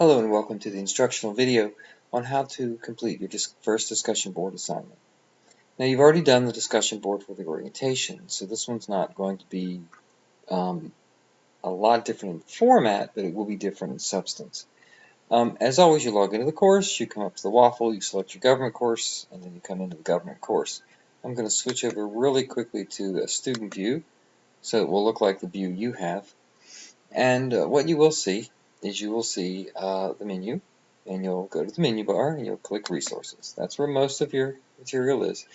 Hello and welcome to the instructional video on how to complete your first discussion board assignment. Now you've already done the discussion board for the orientation, so this one's not going to be a lot different in format, but it will be different in substance. As always, you log into the course, you come up to the waffle, you select your government course, and then you come into the government course. I'm going to switch over really quickly to a student view, so it will look like the view you have. And what you will see is you will see the menu, and you'll go to the menu bar and you'll click resources. That's where most of your material is.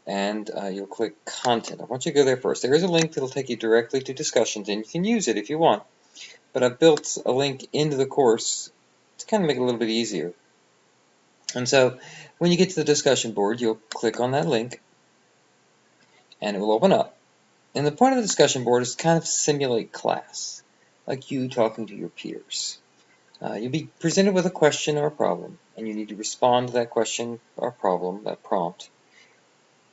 And you'll click content. I want you to go there first. There is a link that'll take you directly to discussions, and you can use it if you want. But I've built a link into the course to kind of make it a little bit easier. And so when you get to the discussion board, you'll click on that link and it will open up. And the point of the discussion board is to kind of simulate class, like you talking to your peers. You'll be presented with a question or a problem, and you need to respond to that question or problem, that prompt,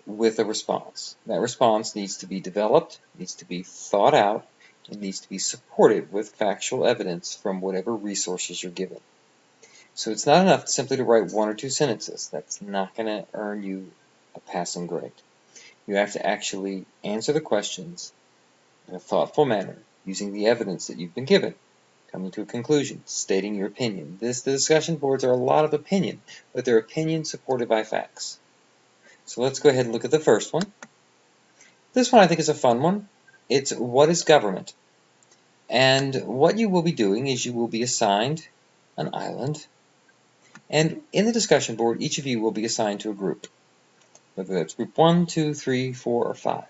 with a response. That response needs to be developed, needs to be thought out, and needs to be supported with factual evidence from whatever resources you're given. So it's not enough simply to write one or two sentences. That's not going to earn you a passing grade. You have to actually answer the questions in a thoughtful manner, using the evidence that you've been given, coming to a conclusion, stating your opinion. The discussion boards are a lot of opinion, but they're opinion supported by facts. So let's go ahead and look at the first one. This one I think is a fun one. It's what is government? And what you will be doing is you will be assigned an island, and in the discussion board, each of you will be assigned to a group, whether that's group 1, 2, 3, 4, or 5.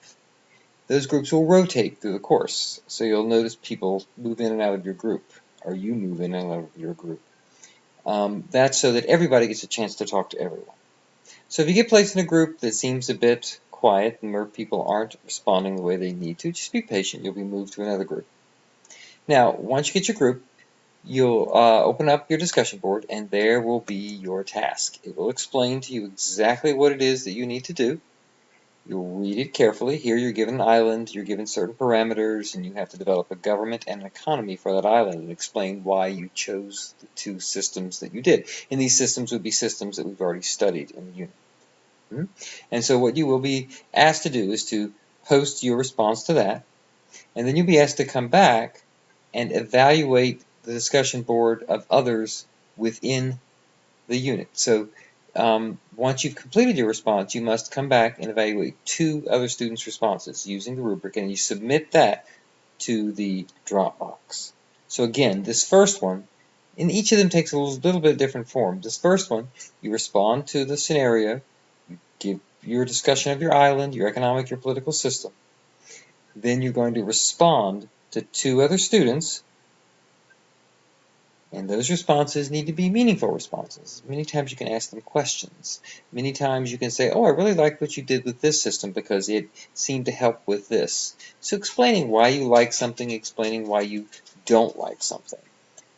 Those groups will rotate through the course, so you'll notice people move in and out of your group, or you move in and out of your group. That's so that everybody gets a chance to talk to everyone. So if you get placed in a group that seems a bit quiet and where people aren't responding the way they need to, just be patient. You'll be moved to another group. Now, once you get your group, you'll open up your discussion board, and there will be your task. It will explain to you exactly what it is that you need to do. You'll read it carefully. Here you're given an island, you're given certain parameters, and you have to develop a government and an economy for that island and explain why you chose the two systems that you did. And these systems would be systems that we've already studied in the unit. And so what you will be asked to do is to post your response to that, and then you'll be asked to come back and evaluate the discussion board of others within the unit. So once you've completed your response, you must come back and evaluate 2 other students' responses using the rubric, and you submit that to the Dropbox. So again, this first one, and each of them takes a little bit different form. This first one, you respond to the scenario, you give your discussion of your island, your economic, your political system. Then you're going to respond to 2 other students, and those responses need to be meaningful responses. Many times you can ask them questions. Many times you can say, oh, I really like what you did with this system because it seemed to help with this. So explaining why you like something, explaining why you don't like something,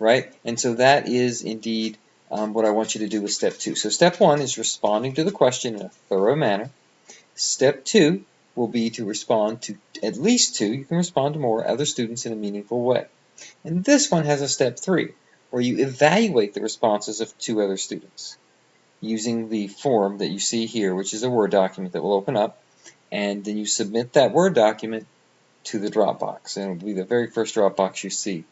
right? And so that is indeed what I want you to do with step 2. So step 1 is responding to the question in a thorough manner. Step 2 will be to respond to at least 2, you can respond to more, other students in a meaningful way. And this one has a step 3, where you evaluate the responses of 2 other students using the form that you see here, which is a Word document that will open up, and then you submit that Word document to the Dropbox, and it will be the very first Dropbox you see.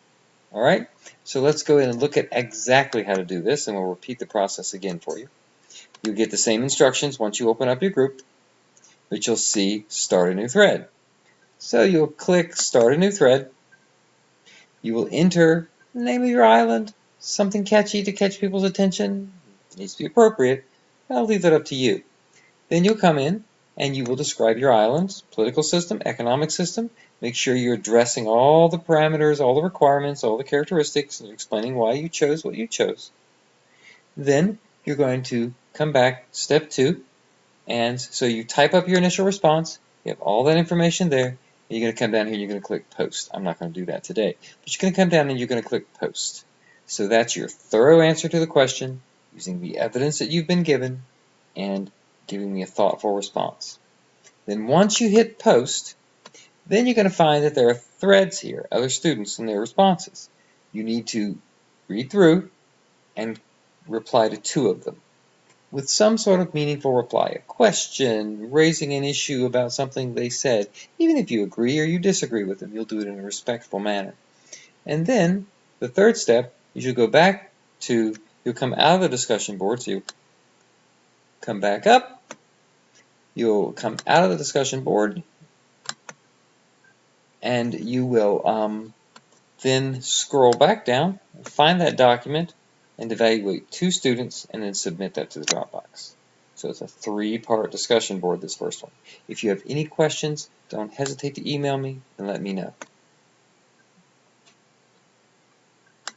All right, so let's go ahead and look at exactly how to do this, and we'll repeat the process again for you. You'll get the same instructions once you open up your group, but you'll see Start a New Thread. So you'll click Start a New Thread. You will enter the name of your island, something catchy to catch people's attention. It needs to be appropriate. I'll leave that up to you. Then you'll come in and you will describe your island's political system, economic system. Make sure you're addressing all the parameters, all the requirements, all the characteristics, and explaining why you chose what you chose. Then you're going to come back, step 2, and so you type up your initial response. You have all that information there. You're going to come down here and you're going to click Post. I'm not going to do that today. But you're going to come down and you're going to click Post. So that's your thorough answer to the question, using the evidence that you've been given and giving me a thoughtful response. Then once you hit Post, then you're going to find that there are threads here, other students and their responses. You need to read through, and reply to 2 of them with some sort of meaningful reply, a question, raising an issue about something they said. Even if you agree or you disagree with them, you'll do it in a respectful manner. And then the third step, you should go back to, you'll come out of the discussion board, so you'll come back up, you'll come out of the discussion board, and you will then scroll back down, find that document, and evaluate 2 students, and then submit that to the Dropbox. So it's a 3-part discussion board, this first one. If you have any questions, don't hesitate to email me and let me know.